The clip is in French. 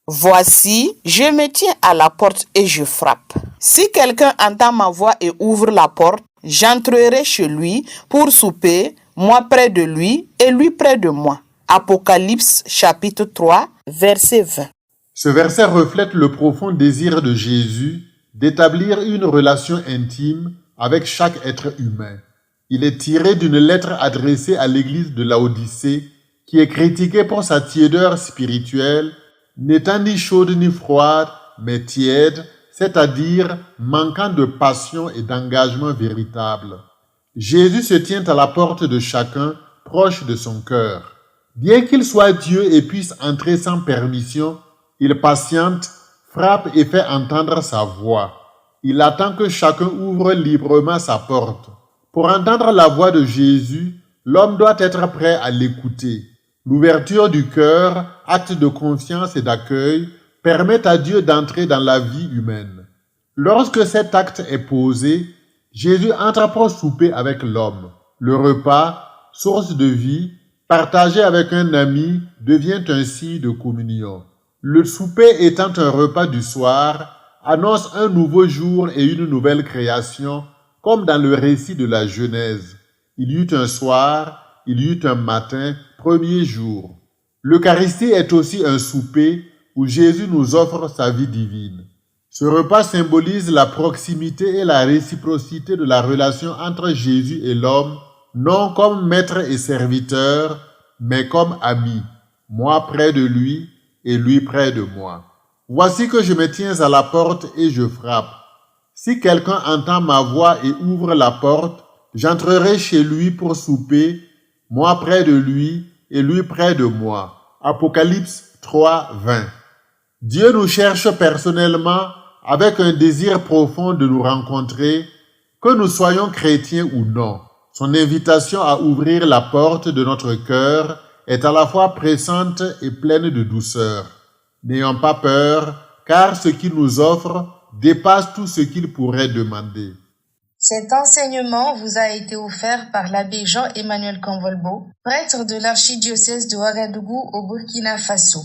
Voici, je me tiens à la porte et je frappe. Si quelqu'un entend ma voix et ouvre la porte, j'entrerai chez lui pour souper, moi près de lui et lui près de moi. Apocalypse chapitre 3, verset 20. Ce verset reflète le profond désir de Jésus d'établir une relation intime avec chaque être humain. Il est tiré d'une lettre adressée à l'église de Laodicée qui est critiquée pour sa tiédeur spirituelle, n'étant ni chaude ni froide, mais tiède, c'est-à-dire manquant de passion et d'engagement véritable. Jésus se tient à la porte de chacun, proche de son cœur. Bien qu'il soit Dieu et puisse entrer sans permission, il patiente, frappe et fait entendre sa voix. Il attend que chacun ouvre librement sa porte. Pour entendre la voix de Jésus, l'homme doit être prêt à l'écouter. L'ouverture du cœur, acte de confiance et d'accueil, permet à Dieu d'entrer dans la vie humaine. Lorsque cet acte est posé, Jésus entre pour souper avec l'homme. Le repas, source de vie, partagé avec un ami, devient un signe de communion. Le souper étant un repas du soir, annonce un nouveau jour et une nouvelle création, comme dans le récit de la Genèse. Il y eut un soir, il y eut un matin, premier jour. L'Eucharistie est aussi un souper où Jésus nous offre sa vie divine. Ce repas symbolise la proximité et la réciprocité de la relation entre Jésus et l'homme, non comme maître et serviteur, mais comme ami, moi près de lui et lui près de moi. Voici que je me tiens à la porte et je frappe. Si quelqu'un entend ma voix et ouvre la porte, j'entrerai chez lui pour souper, moi près de lui et lui près de moi. Apocalypse 3, 20. Dieu nous cherche personnellement avec un désir profond de nous rencontrer, que nous soyons chrétiens ou non. Son invitation à ouvrir la porte de notre cœur est à la fois pressante et pleine de douceur. N'ayons pas peur, car ce qu'il nous offre dépasse tout ce qu'il pourrait demander. Cet enseignement vous a été offert par l'abbé Jean-Emmanuel Convolbo, prêtre de l'archidiocèse de Ouagadougou au Burkina Faso.